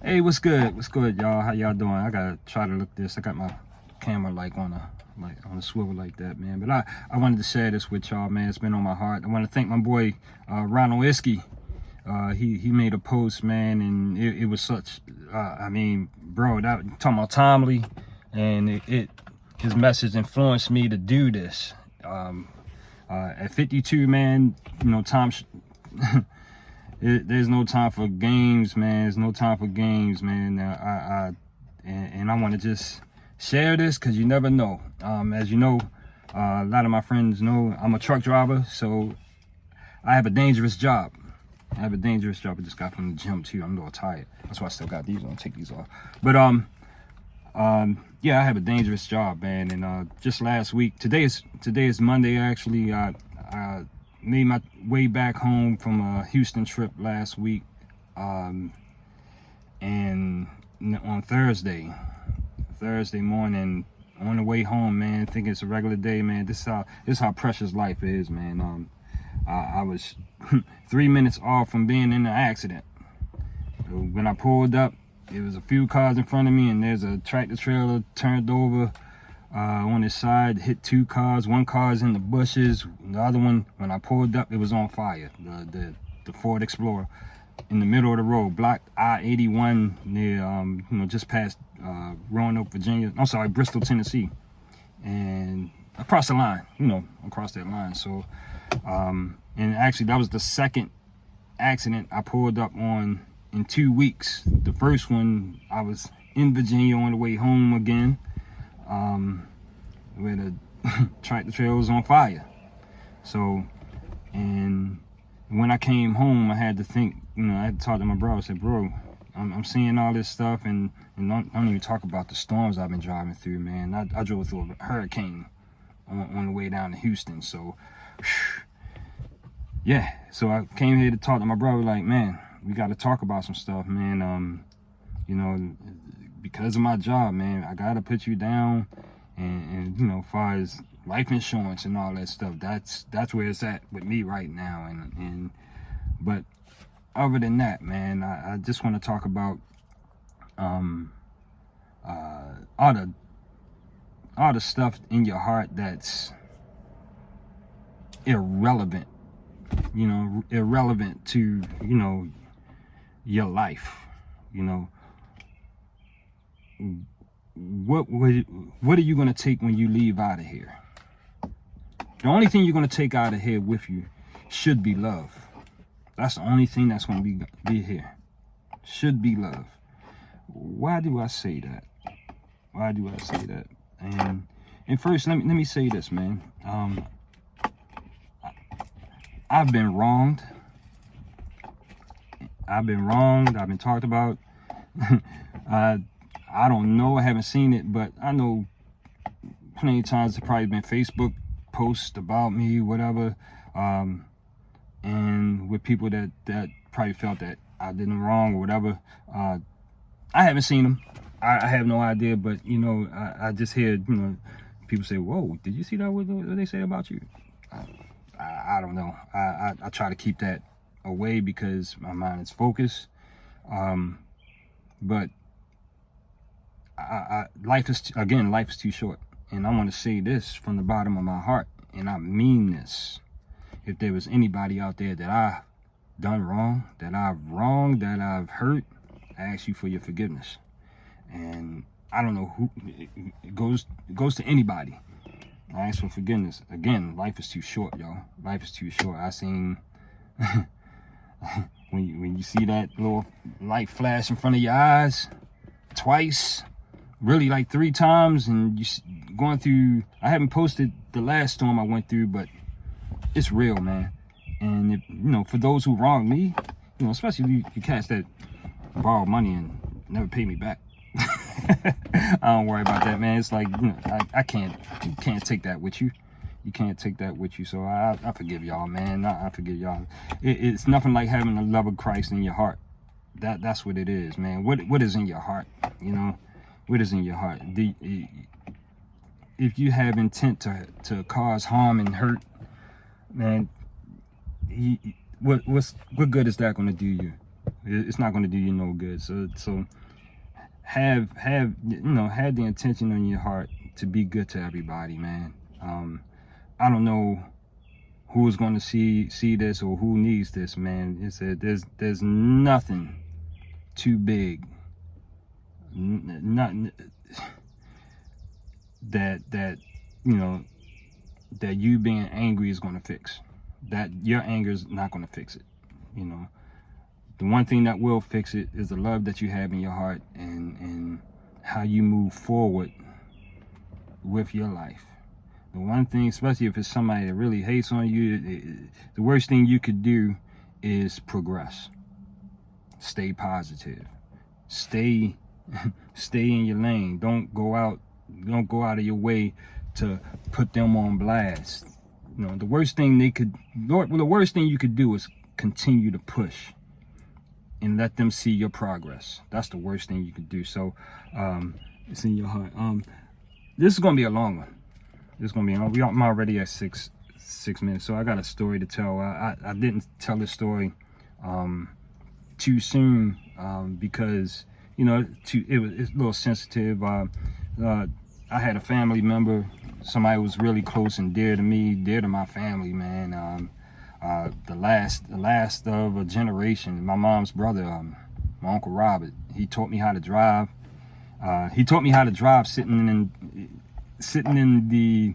Hey, what's good? What's good, y'all? How y'all doing? I gotta try to look this. I got my camera on a swivel like that, man. But I wanted to share this with y'all, man. It's been on my heart. I want to thank my boy Ronald Iskey. He made a post, man, and it was such. I mean, bro, that talking about timely, and his message influenced me to do this. At 52, man, you know, time. There's no time for games, man. There's no time for games, man. And I want to just share this because you never know. As you know, a lot of my friends know I'm a truck driver, so I have a dangerous job. I just got from the gym too. I'm a little tired. That's why I still got these on. Take these off. But yeah, I have a dangerous job, man. And just last week, today is Monday actually. I made my way back home from a Houston trip last week, and on Thursday morning, on the way home, man, thinking it's a regular day, man. This is how precious life is, man. I was 3 minutes off from being in an accident. When I pulled up, there was a few cars in front of me, and there's a tractor trailer turned over on his side, hit two cars. One car's in the bushes. The other one, when I pulled up, it was on fire. The Ford Explorer in the middle of the road, blocked I-81 near, just past Roanoke, Virginia. I'm sorry, Bristol, Tennessee, and across the line, across that line. So, and actually, that was the second accident I pulled up on in 2 weeks. The first one, I was in Virginia on the way home again, where the tractor trailer was on fire. So, and when I came home, I had to think, I had to talk to my bro. I said, bro, I'm seeing all this stuff, and don't even talk about the storms I've been driving through, man. I drove through a hurricane on the way down to Houston. So, yeah. So I came here to talk to my brother, like, man, we got to talk about some stuff, man. Because of my job, man, I got to put you down. And as far as life insurance and all that stuff, that's where it's at with me right now. But other than that, man, I just want to talk about all the stuff in your heart that's irrelevant, irrelevant to your life. What are you going to take when you leave out of here? The only thing you're going to take out of here with you should be love. That's the only thing that's going to be here. Should be love. Why do I say that? And first, let me say this, man. I've been wronged. I've been talked about. I don't know. I haven't seen it, but I know plenty of times there probably been Facebook posts about me, whatever, and with people that probably felt that I did them wrong or whatever. I haven't seen them. I have no idea, but I just hear people say, "Whoa, did you see that? What they say about you?" I don't know. I try to keep that away because my mind is focused. But life is too short, and I want to say this from the bottom of my heart, and I mean this. If there was anybody out there that I've done wrong, that I've hurt, I ask you for your forgiveness. And I don't know who it goes to anybody. I ask for forgiveness. Again, life is too short, y'all. Life is too short. I seen when you see that little light flash in front of your eyes twice, really like 3 times, and you going through. I haven't posted the last storm I went through, but it's real, man. And if, for those who wronged me, especially if you cats that borrow money and never pay me back, I don't worry about that, man. It's like you can't take that with you. You can't take that with you. So I forgive y'all, man. I forgive y'all. It's nothing like having the love of Christ in your heart. That's what it is, man. What is in your heart? What is in your heart? If you have intent to cause harm and hurt, man, what good is that going to do you? It's not going to do you no good. So have the intention in your heart to be good to everybody, man. I don't know who's going to see this or who needs this, man. It's there's nothing too big, nothing that that you being angry is going to fix. That your anger is not going to fix it. The one thing that will fix it is the love that you have in your heart and how you move forward with your life. The one thing, especially if it's somebody that really hates on you, the worst thing you could do is progress. Stay positive. Stay in your lane. Don't go out of your way to put them on blast. The worst thing you could do is continue to push and let them see your progress. That's the worst thing you could do. So it's in your heart. This is gonna be a long one. I'm already at six minutes, so I got a story to tell. I didn't tell this story too soon because it's a little sensitive. I had a family member, somebody who was really close and dear to me, dear to my family, man. The last of a generation. My mom's brother, my Uncle Robert. He taught me how to drive. He taught me how to drive sitting in the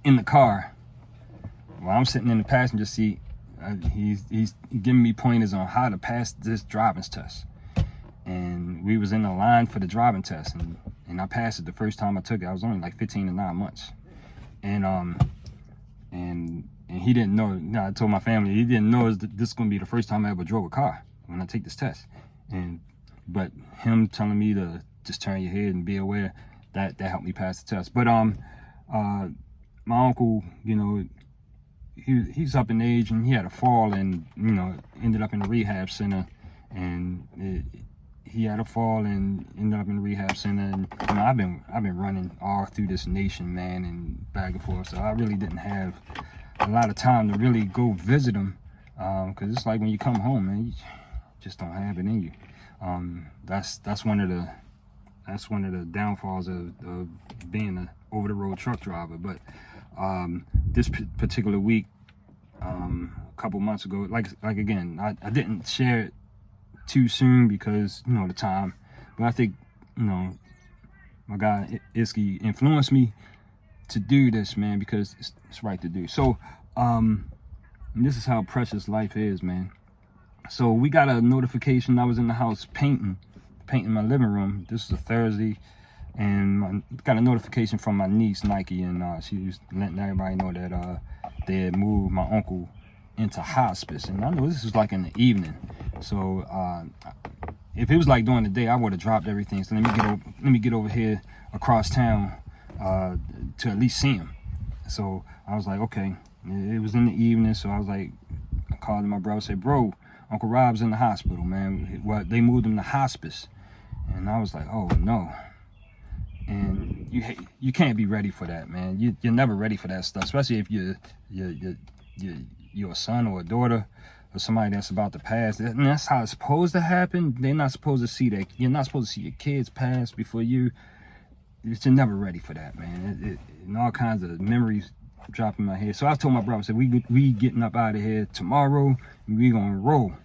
in the car while I'm sitting in the passenger seat. He's giving me pointers on how to pass this driving test. And we was in the line for the driving test, and I passed it the first time I took it. I was only like 15 to 9 months, and he didn't know. I told my family he didn't know this is gonna be the first time I ever drove a car when I take this test. But him telling me to just turn your head and be aware, that helped me pass the test. But my uncle, he's up in age, and he had a fall and ended up in a rehab center, and he had a fall and ended up in a rehab center. And I've been running all through this nation, man, and back and forth, so I really didn't have a lot of time to really go visit him, because it's like when you come home, man, you just don't have it in you. That's one of the downfalls of being an over-the-road truck driver. But this particular week, a couple months ago, like again, I didn't share it too soon because the time, but I think my guy Iski influenced me to do this, man, because it's right to do. So this is how precious life is, man. So we got a notification. I was in the house painting my living room. This is a Thursday, and I got a notification from my niece Nike, and she was letting everybody know that they had moved my uncle into hospice. And I know this was like in the evening, so if it was like during the day, I would have dropped everything. So let me get over here across town to at least see him. So I was like, okay. It was in the evening, so I was like, I called my brother, said, bro, Uncle Rob's in the hospital, man. They moved him to hospice. And I was like, oh no. And you can't be ready for that, man. You're never ready for that stuff, especially if you're a son or a daughter or somebody that's about to pass. And that's how it's supposed to happen. They're not supposed to see that. You're not supposed to see your kids pass before you. You're never ready for that, man. And all kinds of memories drop in my head. So I told my brother, I said, we getting up out of here tomorrow, and we gonna roll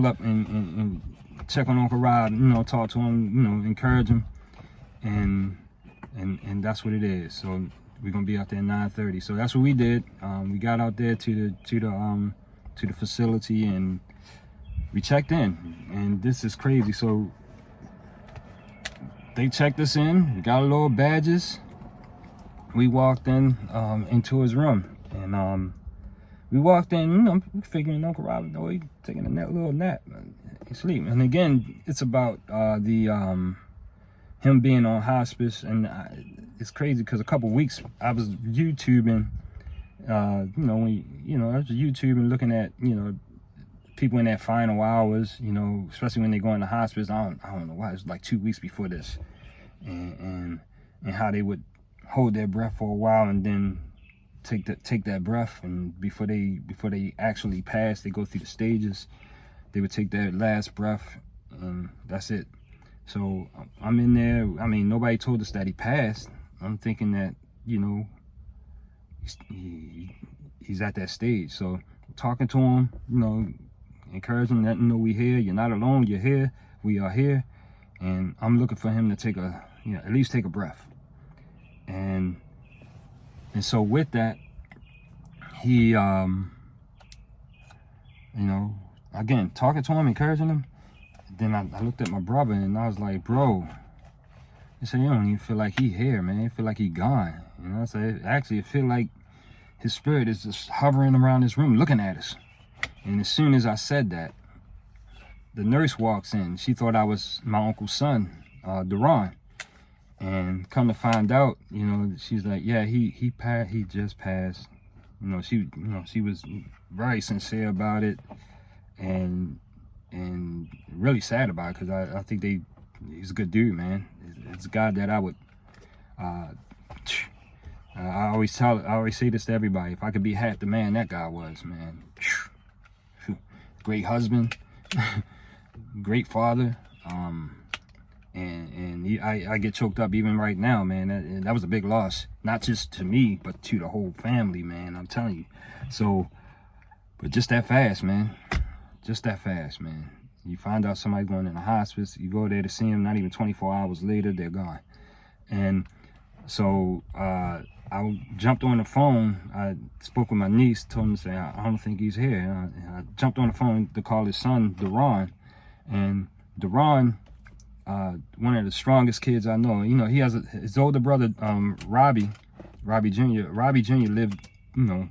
up and check on Uncle Rob, talk to him, encourage him, and that's what it is. So we're gonna be out there at 9:30. So that's what we did. We got out there to the facility, and we checked in. And this is crazy. So they checked us in. We got our little badges. We walked in into his room, and we walked in, figuring Uncle Robert, he's taking a little nap, he's sleeping. And again, it's about him being on hospice, and it's crazy because a couple weeks I was YouTubing, I was YouTubing, looking at people in their final hours, especially when they go into hospice. I don't know why, it was like 2 weeks before this, and how they would hold their breath for a while and then take that breath, and before they actually pass, they go through the stages. They would take their last breath, and that's it. So I'm in there. I mean, nobody told us that he passed. I'm thinking that, you know, he's at that stage. So talking to him, you know, encouraging him, letting him know we here. You're not alone. You're here. We are here. And I'm looking for him to take at least take a breath. And so with that, he, you know, again, talking to him, encouraging him. Then I looked at my brother and I was like, bro, he said, you don't even feel like he here, man. You feel like he gone. You know, I said, actually, it feel like his spirit is just hovering around this room looking at us. And as soon as I said that, the nurse walks in. She thought I was my uncle's son, Duran. And come to find out, you know, she's like, yeah, he just passed. You know, she was very sincere about it, and really sad about it, because I think he's a good dude, man. It's a guy that I would, I always say this to everybody. If I could be half the man that guy was, man. Great husband, great father, and I get choked up even right now, man. That was a big loss, not just to me, but to the whole family, man. I'm telling you. So, but just that fast, man. Just that fast, man. You find out somebody's going in the hospice, you go there to see them, not even 24 hours later, they're gone. And so I jumped on the phone. I spoke with my niece, told him to say, I don't think he's here. And I jumped on the phone to call his son, Duran. And Duran, one of the strongest kids I know. You know, he has his older brother, Robbie Jr. Robbie Jr. lived, you know,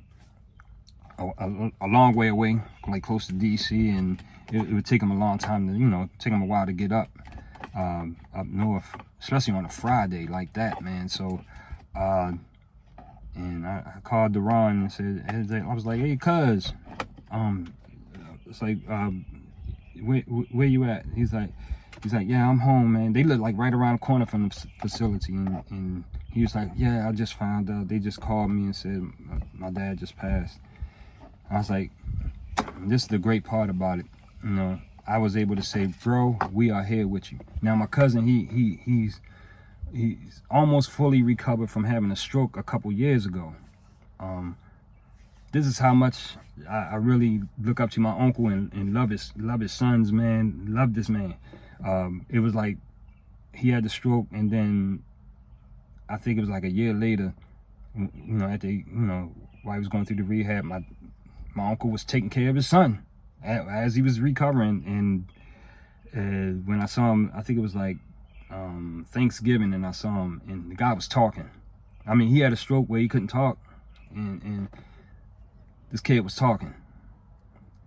a long way away, like close to DC, and it would take him a long time to, you know, take him a while to get up north, especially on a Friday like that, man. So, and I called Duran and said, I was like, hey, cuz, it's like, where you at? He's like, yeah, I'm home, man. They live like right around the corner from the facility, and he was like, yeah, I just found out. They just called me and said my dad just passed. I was like, this is the great part about it. You know, I was able to say, bro, we are here with you. Now, my cousin, he's almost fully recovered from having a stroke a couple years ago. This is how much I really look up to my uncle and love his sons, man. Love this man. It was like he had the stroke, and then I think it was like a year later, you know, while he was going through the rehab, my uncle was taking care of his son as he was recovering. And when I saw him, I think it was like Thanksgiving, and I saw him, and the guy was talking. I mean, he had a stroke where he couldn't talk, and this kid was talking.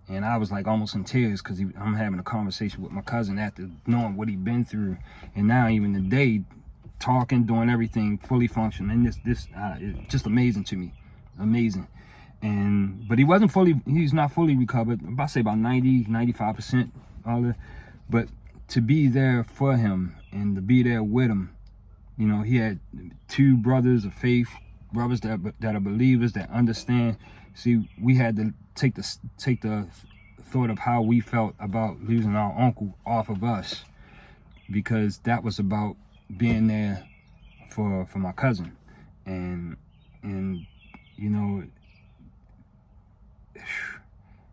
And I was like almost in tears, because I'm having a conversation with my cousin after knowing what he'd been through. And now even today, talking, doing everything, fully functioning. And it's just amazing to me. Amazing. But he's not fully recovered. I say about 90, 95%. But to be there for him and to be there with him, you know, he had two brothers of faith, brothers that are believers, that understand. See, we had to take the thought of how we felt about losing our uncle off of us, because that was about being there for my cousin. And you know,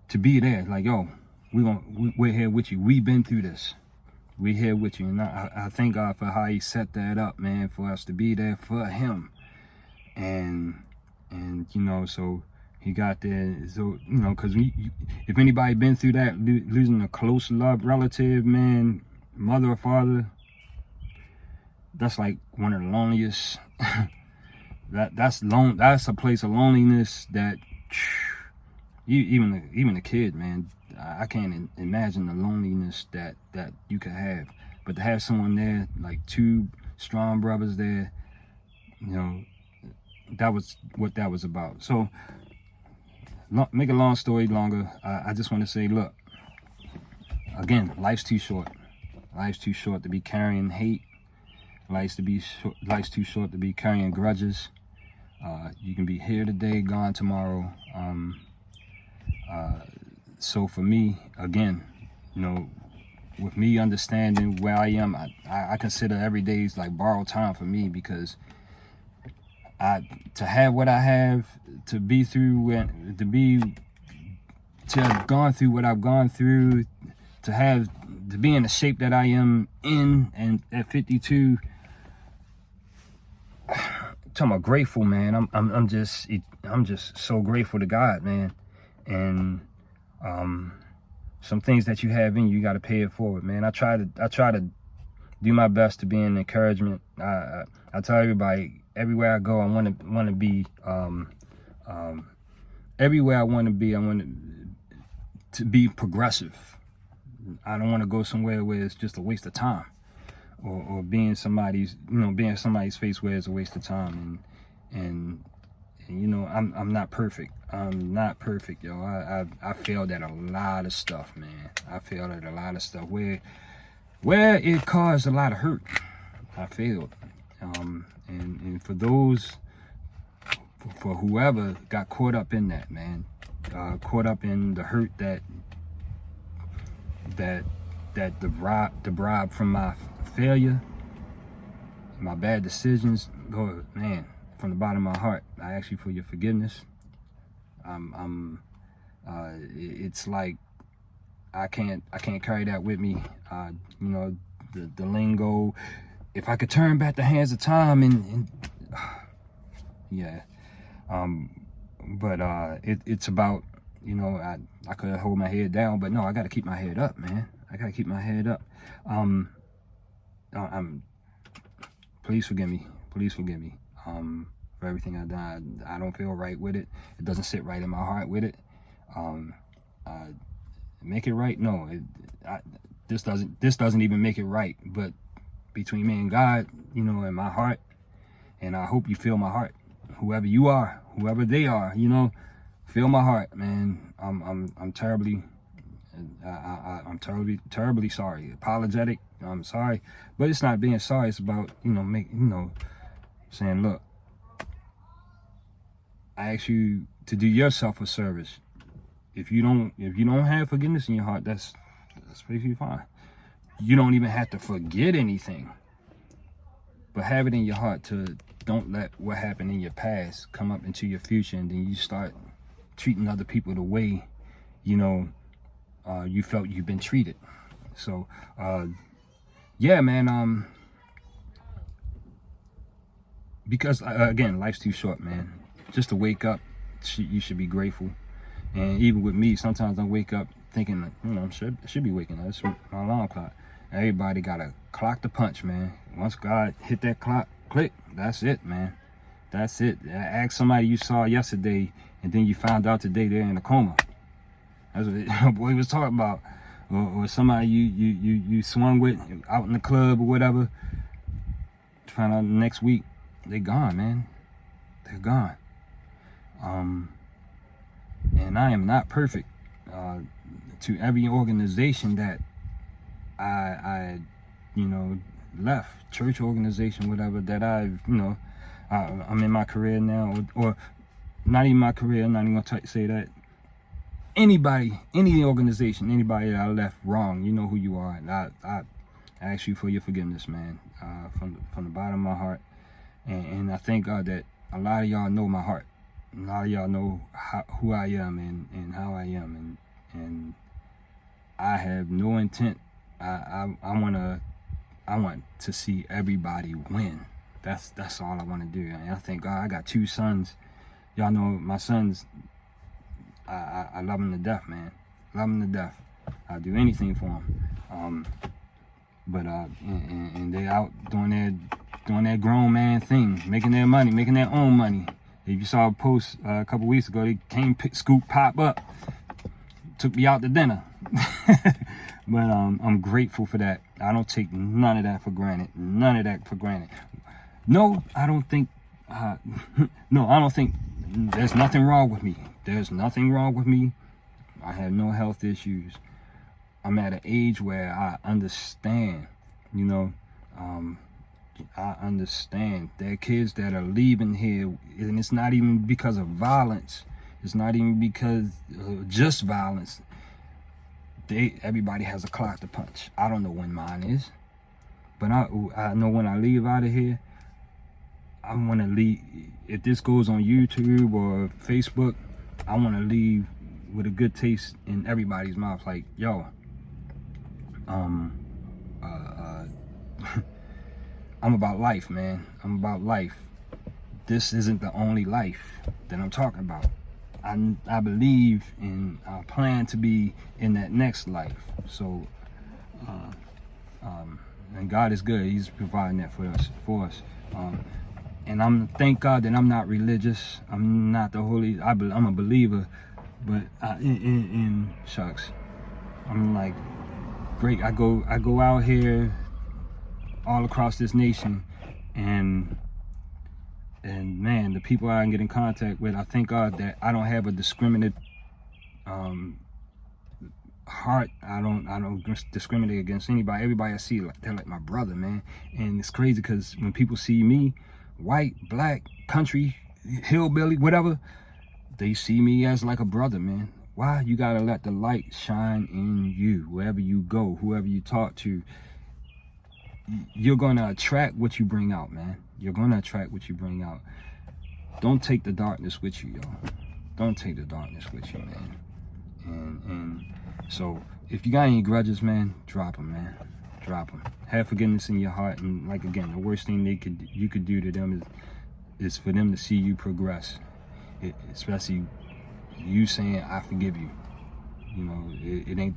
to be there, like, yo, we're here with you. We've been through this. We're here with you. And I thank God for how he set that up, man, for us to be there for him. And you know, so he got there. So, you know, because if anybody been through that, losing a close loved relative, man, mother or father, that's like one of the loneliest. That's a place of loneliness that even a kid, man, I can't imagine the loneliness that you could have. But to have someone there, like two strong brothers there, you know, that was what that was about. So, make a long story longer, I just want to say, look, again, life's too short. Life's too short to be carrying hate. Life's too short to be carrying grudges. You can be here today, gone tomorrow. So for me, again, you know, with me understanding where I am, I consider every day is like borrowed time for me, because to have what I have, to be through and to have gone through what I've gone through, to be in the shape that I am in, and at 52, I'm grateful, man. I'm just so grateful to God, man. And some things that you have in you, got to pay it forward, man. I try to do my best to be an encouragement. I tell everybody, everywhere I go, I want to be everywhere I want to be. I want to be progressive. I don't want to go somewhere where it's just a waste of time, or being somebody's face where it's a waste of time. And you know, I'm not perfect. I'm not perfect, yo. I failed at a lot of stuff, man. I failed at a lot of stuff where it caused a lot of hurt. I failed. And for whoever got caught up in that, man, caught up in the hurt that derived from my failure, my bad decisions, Lord, man, from the bottom of my heart, I ask you for your forgiveness. It's like I can't carry that with me. You know, the lingo. If I could turn back the hands of time and yeah. But it's about, you know, I could hold my head down, but no, I got to keep my head up, man. I got to keep my head up. Please forgive me. Please forgive me. For everything I've done. I don't feel right with it. It doesn't sit right in my heart with it. Make it right? No, this doesn't even make it right. But between me and God, you know, in my heart, and I hope you feel my heart. Whoever you are, whoever they are, you know, feel my heart, man. I'm terribly sorry. Apologetic. I'm sorry, but it's not being sorry. It's about, you know, saying, look, I ask you to do yourself a service. If you don't have forgiveness in your heart, that's perfectly fine. You don't even have to forget anything, but have it in your heart to don't let what happened in your past come up into your future, and then you start treating other people the way, you know, you felt you've been treated. So, yeah, man. Because again, life's too short, man. Just to wake up, you should be grateful. And even with me, sometimes I wake up thinking, you know, I should be waking up. That's my alarm clock. Everybody gotta clock the punch, man. Once God hit that clock, click. That's it, man. That's it. Ask somebody you saw yesterday, and then you found out today they're in a coma. That's what boy was talking about. Or somebody you swung with out in the club or whatever. Find out next week they gone, man. They're gone. And I am not perfect. To every organization that I you know, left, church organization, whatever, that I've, you know, I'm in my career now, or not even my career, I'm not even gonna say that. Anybody, any organization, anybody that I left wrong, you know who you are, and I ask you for your forgiveness, man, from the bottom of my heart. And I thank God that a lot of y'all know my heart. A lot of y'all know who I am and how I am, and I have no intent. I want to see everybody win. That's all I want to do. And I thank God I got 2 sons. Y'all know my sons. I love them to death, man. Love them to death. I'll do anything for them. But and they out doing their grown man thing, making their money, making their own money. If you saw a post a couple weeks ago, they came, scoop, pop up, took me out to dinner. But I'm grateful for that. I don't take none of that for granted. None of that for granted. No, I don't think. No, I don't think there's nothing wrong with me. There's nothing wrong with me. I have no health issues. I'm at an age where I understand, you know, I understand. There are kids that are leaving here, and it's not even because of violence. It's not even because just violence. Everybody has a clock to punch. I don't know when mine is, but I know when I leave out of here, I want to leave. If this goes on YouTube or Facebook, I want to leave with a good taste in everybody's mouth. Like, yo, I'm about life, man. I'm about life. This isn't the only life that I'm talking about. I believe in, I plan to be in that next life. So, and God is good. He's providing that for us. And thank God that I'm not religious. I'm not the holy. I'm a believer, but in shucks, I'm like, great. I go out here, all across this nation, and man, the people I can get in contact with, I thank God that I don't have a discriminate heart. I don't discriminate against anybody. Everybody I see, they're like my brother, man. And it's crazy because when people see me, white, black, country, hillbilly, whatever, they see me as like a brother, man. Why? You gotta let the light shine in you. Wherever you go, whoever you talk to, you're gonna attract what you bring out, man. You're gonna attract what you bring out. Don't take the darkness with you, yo. Don't take the darkness with you, man. And so, if you got any grudges, man, drop them, man. Drop them. Have forgiveness in your heart. And like, again, the worst thing you could do to them is for them to see you progress. Especially you saying, I forgive you. You know,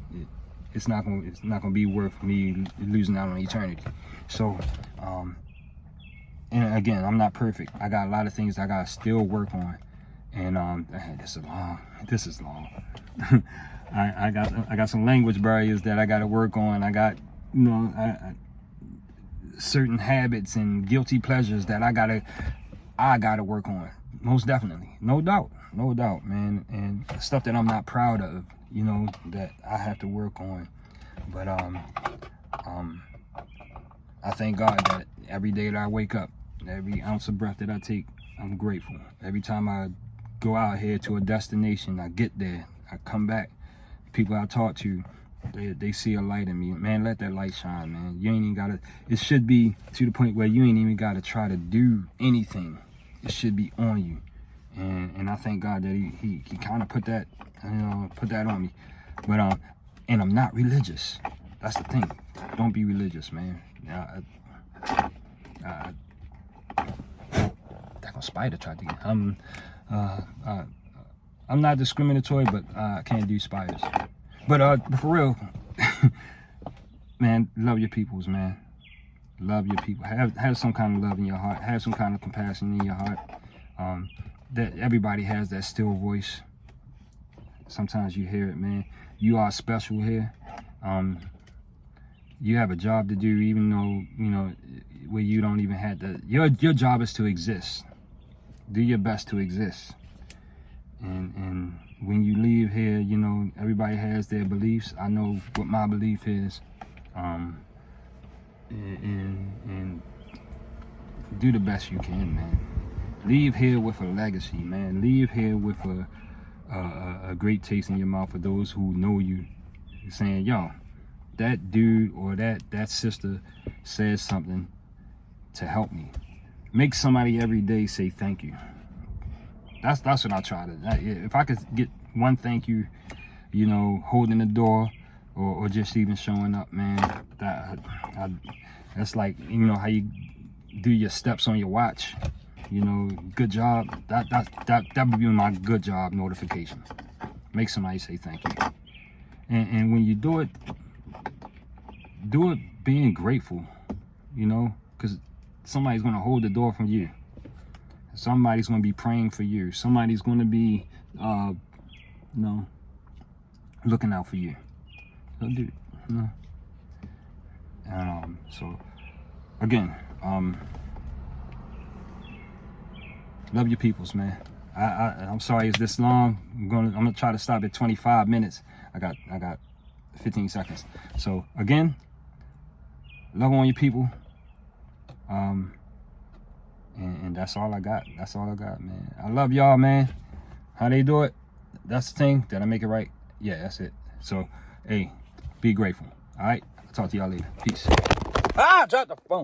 it's not gonna be worth me losing out on eternity. So, and again, I'm not perfect. I got a lot of things I gotta still work on. And this is long. I got some language barriers that I got to work on. I got, you know, certain habits and guilty pleasures that I gotta work on. Most definitely, no doubt, man. And stuff that I'm not proud of, you know, that I have to work on. But I thank God that every day that I wake up, every ounce of breath that I take, I'm grateful. Every time I go out here to a destination, I get there, I come back, people I talk to, they see a light in me. Man, let that light shine, man. You ain't even gotta, it should be to the point where you ain't even gotta try to do anything. It should be on you. And I thank God that he kind of put that, you know, put that on me. But and I'm not religious. That's the thing. Don't be religious, man. That spider tried to get. I'm not discriminatory, but I can't do spiders. But for real, man, love your peoples, man. Love your people. Have some kind of love in your heart. Have some kind of compassion in your heart. That everybody has that still voice. Sometimes you hear it, man. You are special here. You have a job to do, even though, you know, where you don't even have to. Your job is to exist. Do your best to exist. And when you leave here, you know, everybody has their beliefs. I know what my belief is. And do the best you can, man. Leave here with a legacy, man. Leave here with a great taste in your mouth for those who know you, saying, yo, that dude or that sister says something to help me. Make somebody every day say thank you. That's what I try to. If I could get one thank you, you know, holding the door, or just even showing up, man. That's like, you know, how you do your steps on your watch. You know, good job. That would be my good job notification. Make somebody say thank you. And when you do it being grateful. You know, because somebody's gonna hold the door from you. Somebody's going to be praying for you. Somebody's going to be, you know, looking out for you. So, dude, you know. And, so, again, love your peoples, man. I'm sorry it's this long. I'm gonna try to stop at 25 minutes. I got 15 seconds. So, again, love on your people. And that's all I got. That's all I got, man. I love y'all, man. How they do it? That's the thing. Did I make it right? Yeah, that's it. So, hey, be grateful. All right? I'll talk to y'all later. Peace. Ah, drop the phone.